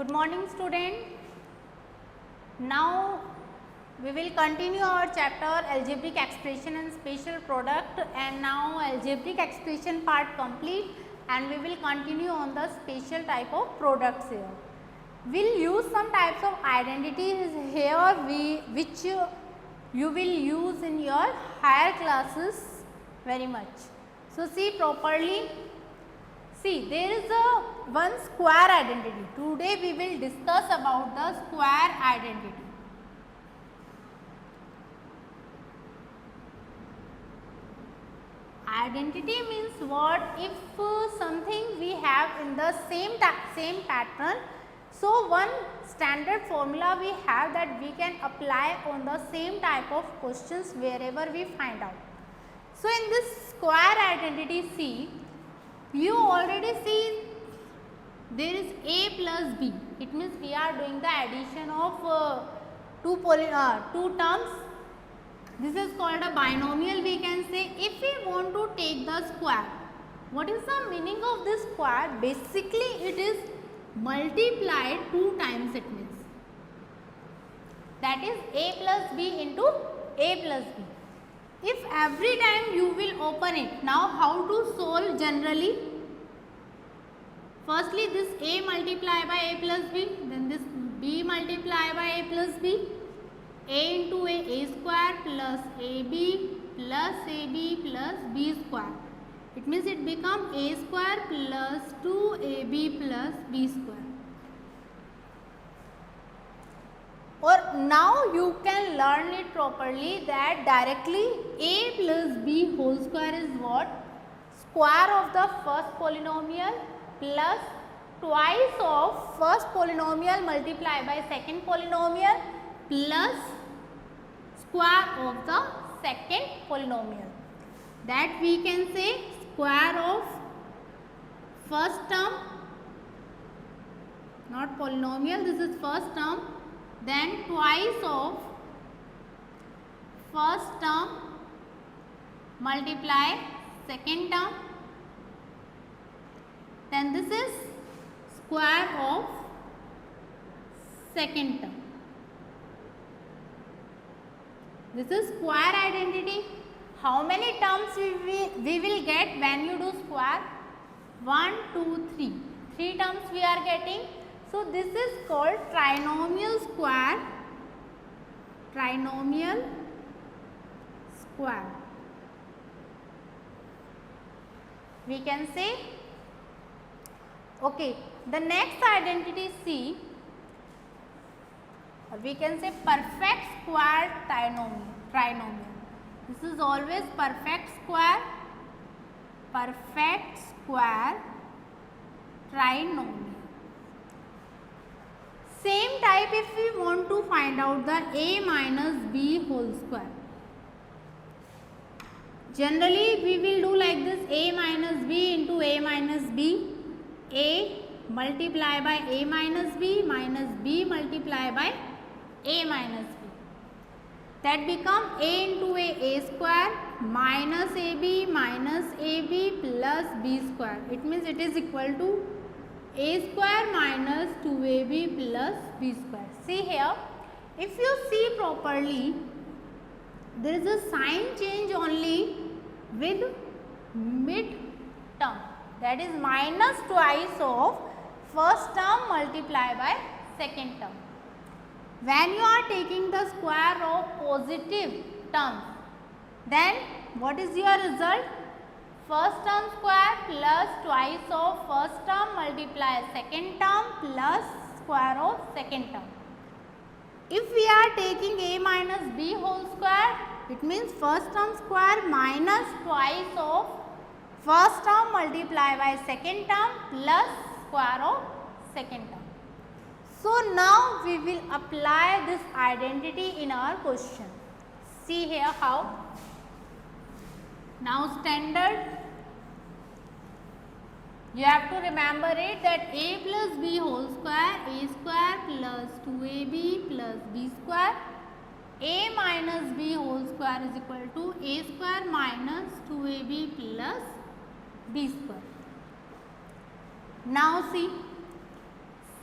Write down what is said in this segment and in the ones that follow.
Good morning student. Now we will continue our chapter algebraic expression and special product, and now algebraic expression part complete and we will continue on the special type of products here. We will use some types of identities here which you will use in your higher classes very much. So see properly. See, there is one square identity. Today we will discuss about the square identity. Identity means what? If something we have in the same pattern, so one standard formula we have that we can apply on the same type of questions wherever we find out. So in this square identity, see, you already see there is a plus b. It means we are doing the addition of two terms. This is called a binomial, we can say. If we want to take the square, what is the meaning of this square? Basically it is multiplied 2 times, it means. That is a plus b into a plus b. If every time you will open it, now how to solve generally? Firstly this a multiplied by a plus b, then this b multiplied by a plus b, a into a square plus ab plus b square. It means it becomes a square plus 2ab plus b square. Or now you can learn it properly that directly a plus b whole square is what? Square of the first polynomial plus twice of first polynomial multiplied by second polynomial plus square of the second polynomial. That we can say square of first term, not polynomial, this is first term, then twice of first term multiply second term, then this is square of second term. This is square identity. How many terms we will get when you do square? 1, 2, 3. 3 terms we are getting. So this is called trinomial square. Trinomial square. We can say, okay, the next identity C, we can say perfect square trinomial. This is always perfect square trinomial. Same type if we want to find out the a minus b whole square. Generally we will do like this: a minus b into a minus b, a multiplied by a minus b multiplied by a minus b. That become a into a square minus ab plus b square. It means it is equal to a square minus 2ab plus b square. See here, if you see properly, there is a sign change only with mid term, that is minus twice of first term multiplied by second term. When you are taking the square of positive terms, then what is your result? First term square plus twice of first term multiply second term plus square of second term. If we are taking a minus b whole square, it means first term square minus twice of first term multiplied by second term plus square of second term. So now we will apply this identity in our question. See here how. Now standard, you have to remember it that a plus b whole square, a square plus 2ab plus b square, a minus b whole square is equal to a square minus 2ab plus b square. Now see,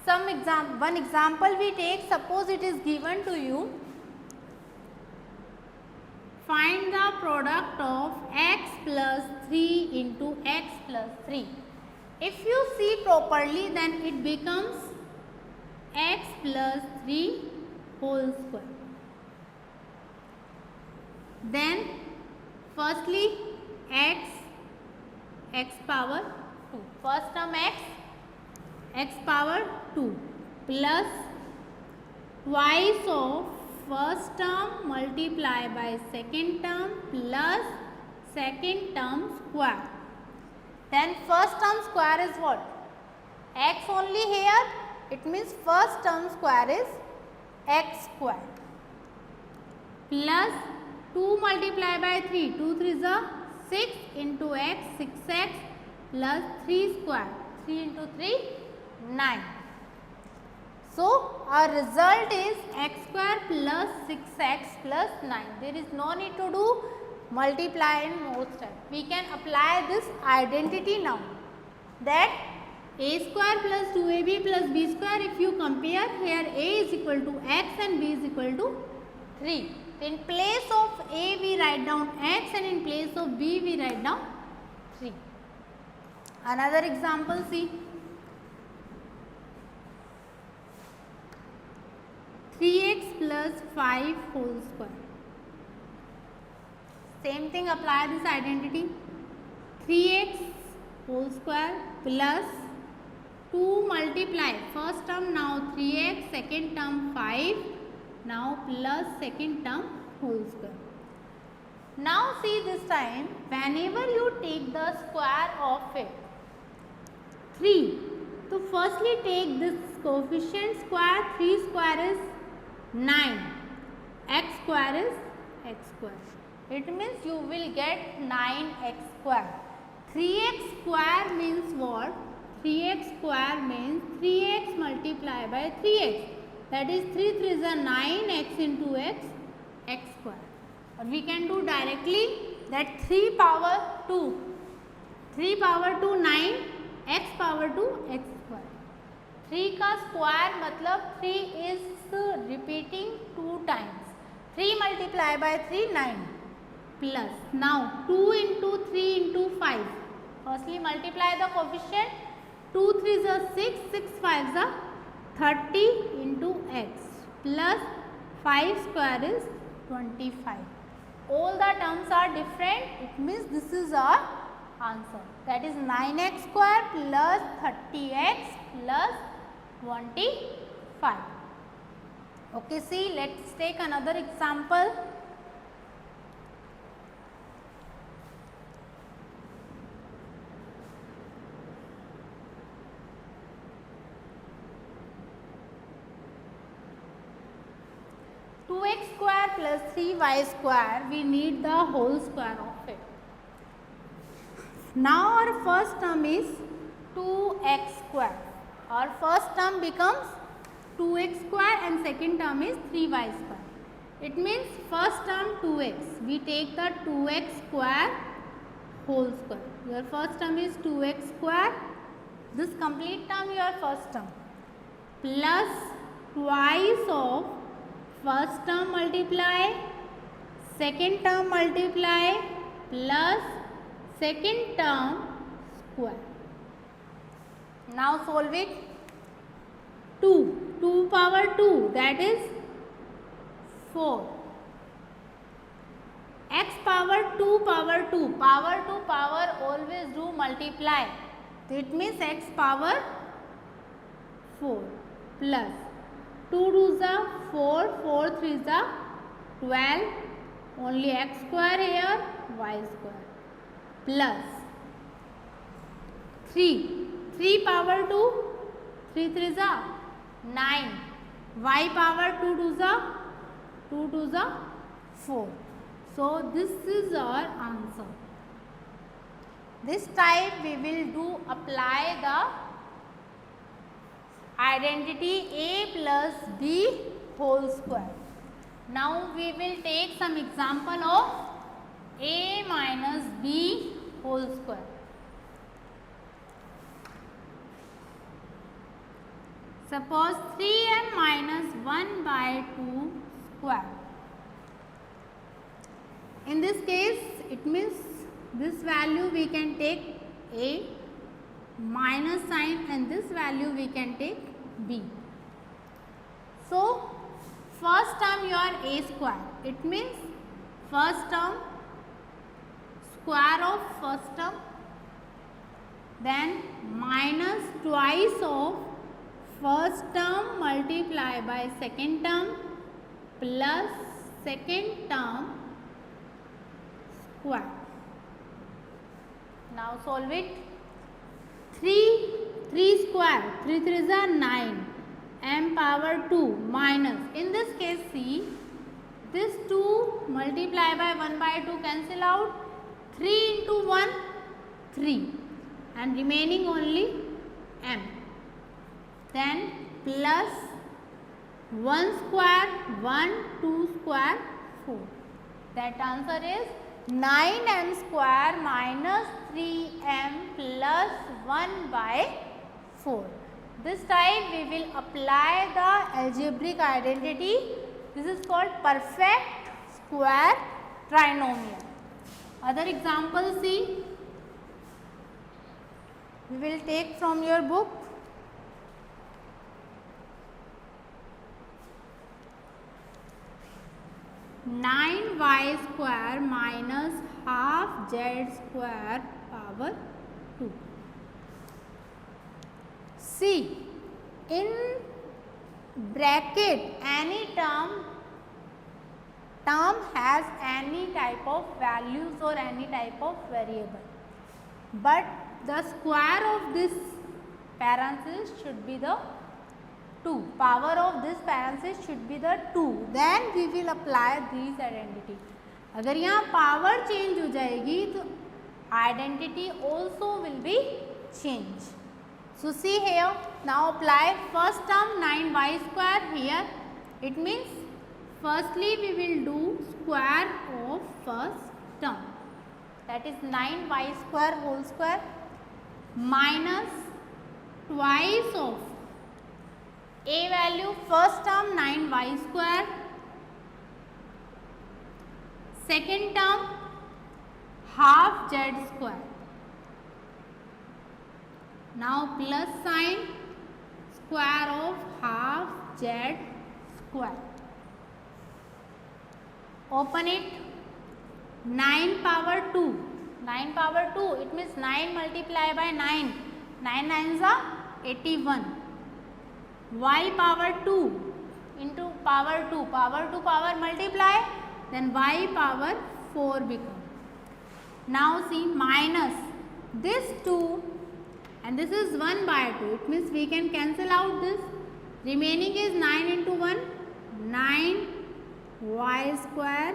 One example we take, suppose it is given to you, find the product of x plus 3 into x plus 3. If you see properly, then it becomes x plus 3 whole square. Then firstly x power 2, first term x power 2 plus twice of first term multiply by second term plus second term square. Then first term square is what? X only here, it means first term square is x square plus 2 multiply by 3, 2 3 is a 6 into x, 6x plus 3 square, 3 into 3, 9. So our result is x square plus 6x plus 9. There is no need to do multiply and more step. We can apply this identity now, that a square plus 2ab plus b square, if you compare, here a is equal to x and b is equal to 3. In place of a we write down x and in place of b we write down 3. Another example, see, 3x plus 5 whole square. Same thing, apply this identity, 3x whole square plus 2 multiply first term now 3x, second term 5, now plus second term whole square. Now see, this time whenever you take the square of it, 3, so firstly take this coefficient square, 3 square is 9, x square is x square. It means you will get 9x square. 3x square means what? 3x square means 3x multiplied by 3x. That is 3 3 is a 9, x into x, x square. Or we can do directly that 3 power 2, 3 power 2 9, x power 2 x square. 3 का square मतलब 3 is repeating 2 times. 3 multiply by 3 9 plus now 2 into 3 into 5. Firstly multiply the coefficient, 2 3 is a 6, 6 5 is a 30 into x plus 5 square is 25. All the terms are different, it means this is our answer, that is 9x square plus 30x plus 25. Okay, see, let's take another example. x square plus 3y square, we need the whole square of it. Now our first term is 2x square. Our first term becomes 2x square and second term is 3y square. It means first term 2x, we take the 2x square whole square. Your first term is 2x square, this complete term your first term, plus twice of first term multiply, second term multiply, plus second term square. Now solve it. 2 power 2, that is 4. X power 2 power 2, power to power always do multiply. It means x power 4 plus 2 2 is 4, 4 3 is 12, only x square here, y square, plus 3 power 2, 3 3 is 9, y power 2 2 is 2 2 is 4. So this is our answer. This time we will do apply the identity a plus b whole square. Now we will take some example of a minus b whole square. Suppose 3m minus 1 by 2 square. In this case, it means this value we can take a minus sign and this value we can take b. So, first term your a square. It means first term square of first term, then minus twice of first term multiply by second term plus second term square. Now solve it. 3 square, 3 3s are 9, m power 2 minus, in this case see, this 2 multiply by 1 by 2 cancel out, 3 into 1, 3 and remaining only m. Then plus 1 square, 1, 2 square, 4. That answer is 9m square minus 3m plus 1 by 4. This time we will apply the algebraic identity. This is called perfect square trinomial. Other example see, we will take from your book. Nine y square minus half z square power 2. See, in bracket any term has any type of values or any type of variable, but the square of this parenthesis should be the 2. Power of this parenthesis should be the 2. Then we will apply these identity. अगर यहाँ power change हो जाएगी तो identity also will be changed. So see here, now apply first term 9y square here. It means firstly we will do square of first term, that is 9y square whole square minus twice of a value first term 9y square, second term half z square. Now plus sign square of half z square. Open it. 9 power 2. 9 power 2. It means 9 multiply by 9. 9 9s are 81. Y power 2 into power 2. Power 2 power multiply. Then y power 4 become. Now see, minus this 2 and this is 1 by 2. It means we can cancel out this. Remaining is 9 into 1. 9 y square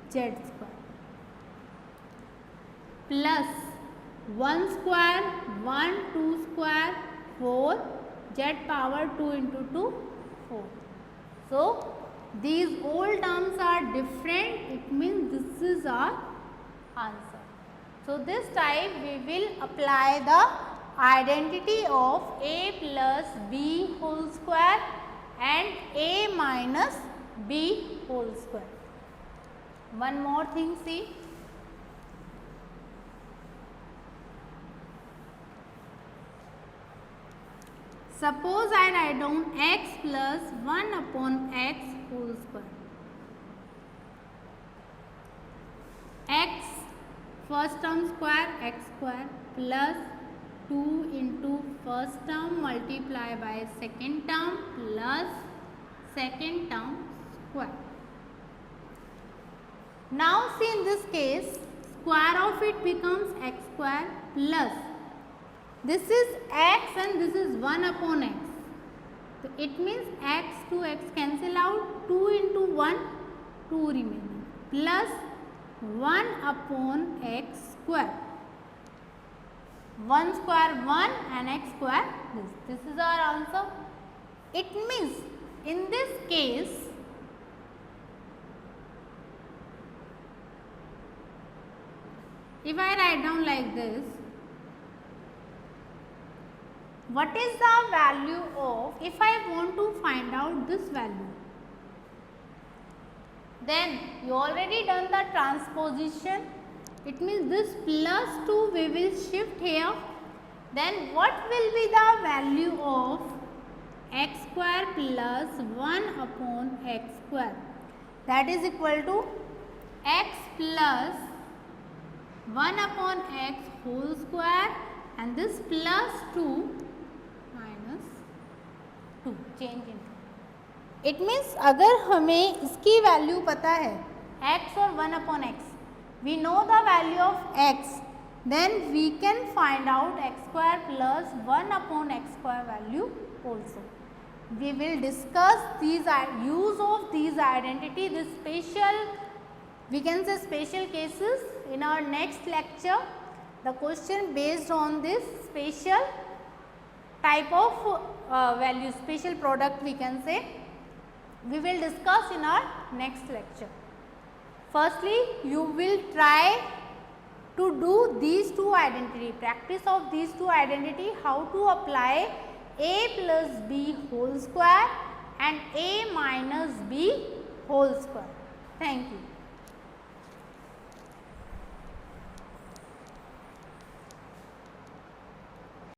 z square plus 1 square 1 2 square 4 z power 2 into 2 4. So these all terms are different. It means this is our answer. So this time we will apply the identity of a plus b whole square and a minus b whole square. One more thing see. Suppose I write down x plus 1 upon x whole square. X first term square x square plus 2 into first term multiply by second term plus second term square. Now see, in this case square of it becomes x square plus this is x and this is 1 upon x. So it means x to x cancel out, 2 into 1 2 remaining plus 1 upon x square. 1 square 1 and x square this. This is our answer. It means in this case if I write down like this, what is the value of, if I want to find out this value, then you already done the transposition. It means this plus 2 we will shift here. Then what will be the value of x square plus 1 upon x square? That is equal to x plus 1 upon x whole square and this plus 2 minus 2 change into. It means अगर हमें इसकी value पता है x और 1 upon x, we know the value of x, then we can find out x square plus 1 upon x square value also. We will discuss these use of these identity, this special, we can say special cases in our next lecture. The question based on this special type of value, special product we can say, we will discuss in our next lecture. Firstly, you will try to do these two identity, practice of these two identity, how to apply a plus b whole square and a minus b whole square. Thank you.